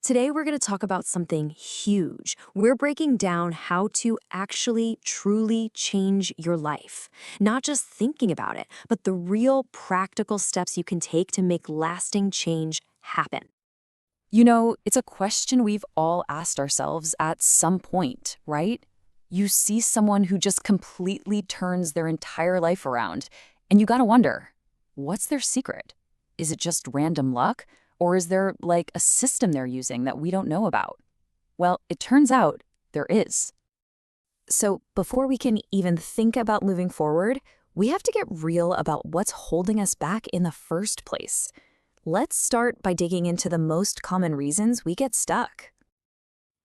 Today, we're going to talk about something huge. We're breaking down how to actually, truly change your life. Not just thinking about it, but the real practical steps you can take to make lasting change happen. It's a question we've all asked ourselves at some point, right? You see someone who just completely turns their entire life around, and you gotta wonder, what's their secret? Is it just random luck? Or is there, like, a system they're using that we don't know about? Well, it turns out there is. So, before we can even think about moving forward, we have to get real about what's holding us back in the first place. Let's start by digging into the most common reasons we get stuck.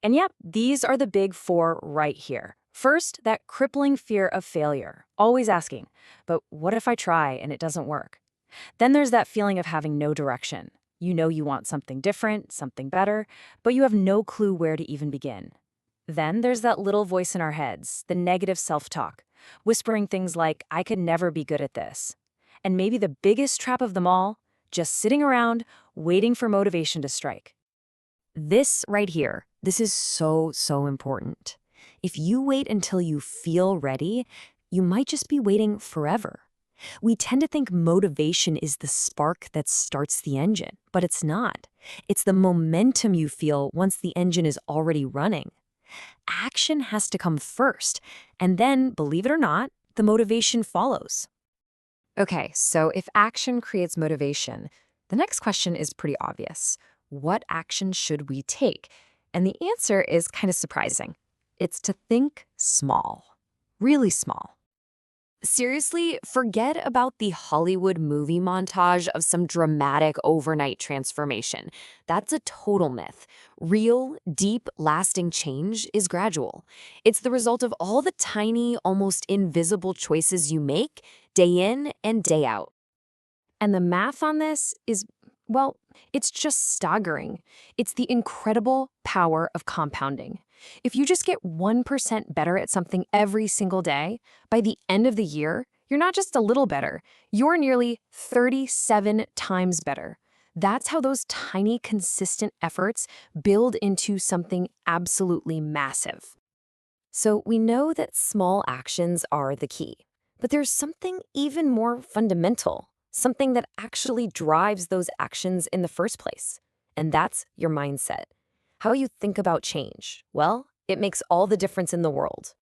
And yep, these are the big four right here. First, that crippling fear of failure, always asking, but what if I try and it doesn't work? Then there's that feeling of having no direction. You know you want something different, something better, but you have no clue where to even begin. Then there's that little voice in our heads, the negative self-talk, whispering things like, I could never be good at this. And maybe the biggest trap of them all, just sitting around, waiting for motivation to strike. This right here, this is so important. If you wait until you feel ready, you might just be waiting forever. We tend to think motivation is the spark that starts the engine, but it's not. It's the momentum you feel once the engine is already running. Action has to come first, and then, believe it or not, the motivation follows. Okay, so if action creates motivation, the next question is pretty obvious. What action should we take? And the answer is kind of surprising. It's to think small, really small. Seriously, forget about the Hollywood movie montage of some dramatic overnight transformation. That's a total myth. Real, deep, lasting change is gradual. It's the result of all the tiny, almost invisible choices you make day in and day out. And the math on this is, well, it's just staggering. It's the incredible power of compounding. If you just get 1% better at something every single day, by the end of the year, you're not just a little better, you're nearly 37 times better. That's how those tiny, consistent efforts build into something absolutely massive. So we know that small actions are the key, but there's something even more fundamental, something that actually drives those actions in the first place. And that's your mindset. How you think about change, well, it makes all the difference in the world.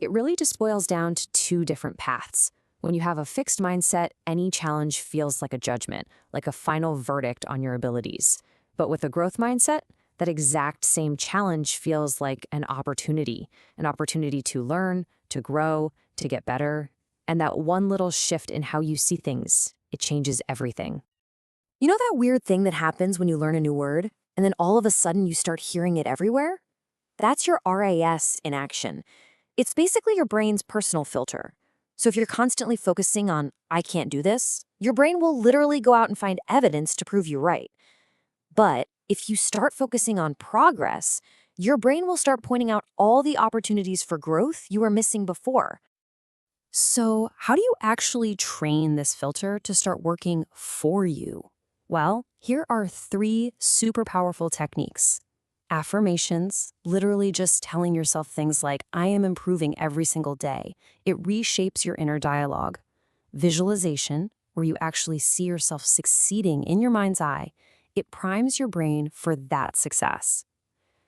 It really just boils down to two different paths. When you have a fixed mindset, any challenge feels like a judgment, like a final verdict on your abilities. But with a growth mindset, that exact same challenge feels like an opportunity to learn, to grow, to get better. And that one little shift in how you see things, it changes everything. You know that weird thing that happens when you learn a new word, and then all of a sudden you start hearing it everywhere? That's your RAS in action. It's basically your brain's personal filter. So if you're constantly focusing on, I can't do this, your brain will literally go out and find evidence to prove you right. But if you start focusing on progress, your brain will start pointing out all the opportunities for growth you were missing before. So how do you actually train this filter to start working for you? Well, here are 3 super powerful techniques. Affirmations, literally just telling yourself things like, I am improving every single day. It reshapes your inner dialogue. Visualization, where you actually see yourself succeeding in your mind's eye. It primes your brain for that success.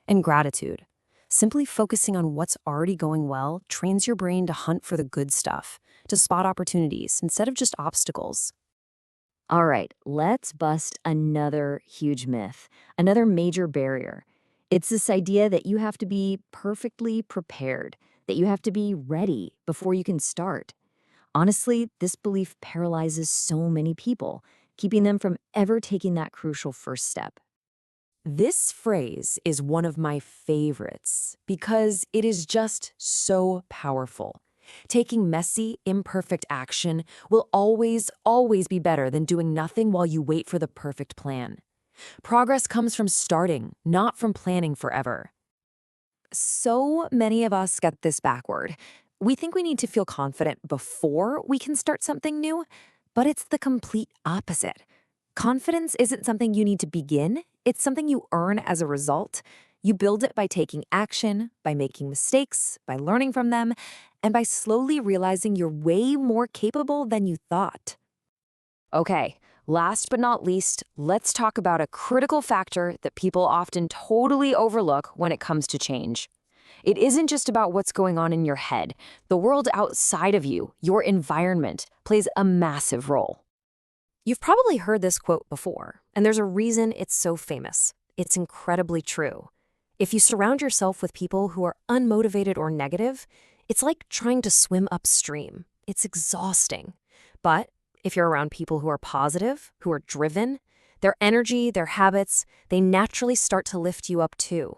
And gratitude. Simply focusing on what's already going well trains your brain to hunt for the good stuff, to spot opportunities instead of just obstacles. All right, let's bust another huge myth, another major barrier. It's this idea that you have to be perfectly prepared, that you have to be ready before you can start. Honestly, this belief paralyzes so many people, keeping them from ever taking that crucial first step. This phrase is one of my favorites because it is just so powerful. Taking messy, imperfect action will always be better than doing nothing while you wait for the perfect plan. Progress comes from starting, not from planning forever. So many of us get this backward. We think we need to feel confident before we can start something new, but it's the complete opposite. Confidence isn't something you need to begin, It's something you earn as a result. You build it by taking action, by making mistakes, by learning from them, and by slowly realizing you're way more capable than you thought. Okay, last but not least, let's talk about a critical factor that people often totally overlook when it comes to change. It isn't just about what's going on in your head. The world outside of you, your environment, plays a massive role. You've probably heard this quote before, and there's a reason it's so famous. It's incredibly true. If you surround yourself with people who are unmotivated or negative, it's like trying to swim upstream. It's exhausting. But if you're around people who are positive, who are driven, their energy, their habits, they naturally start to lift you up too.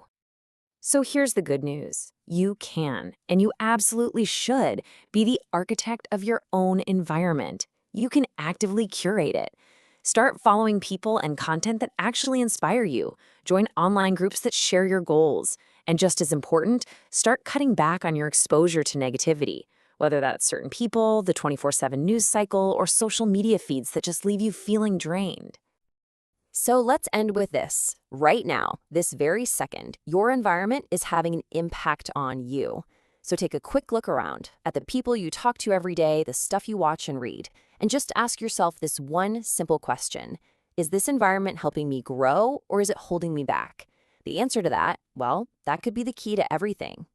So here's the good news. You can, and you absolutely should, be the architect of your own environment. You can actively curate it. Start following people and content that actually inspire you. Join online groups that share your goals. And just as important, start cutting back on your exposure to negativity, whether that's certain people, the 24/7 news cycle, or social media feeds that just leave you feeling drained. So let's end with this. Right now, this very second, your environment is having an impact on you. So take a quick look around at the people you talk to every day, the stuff you watch and read, and just ask yourself this one simple question. Is this environment helping me grow, or is it holding me back? The answer to that, well, that could be the key to everything.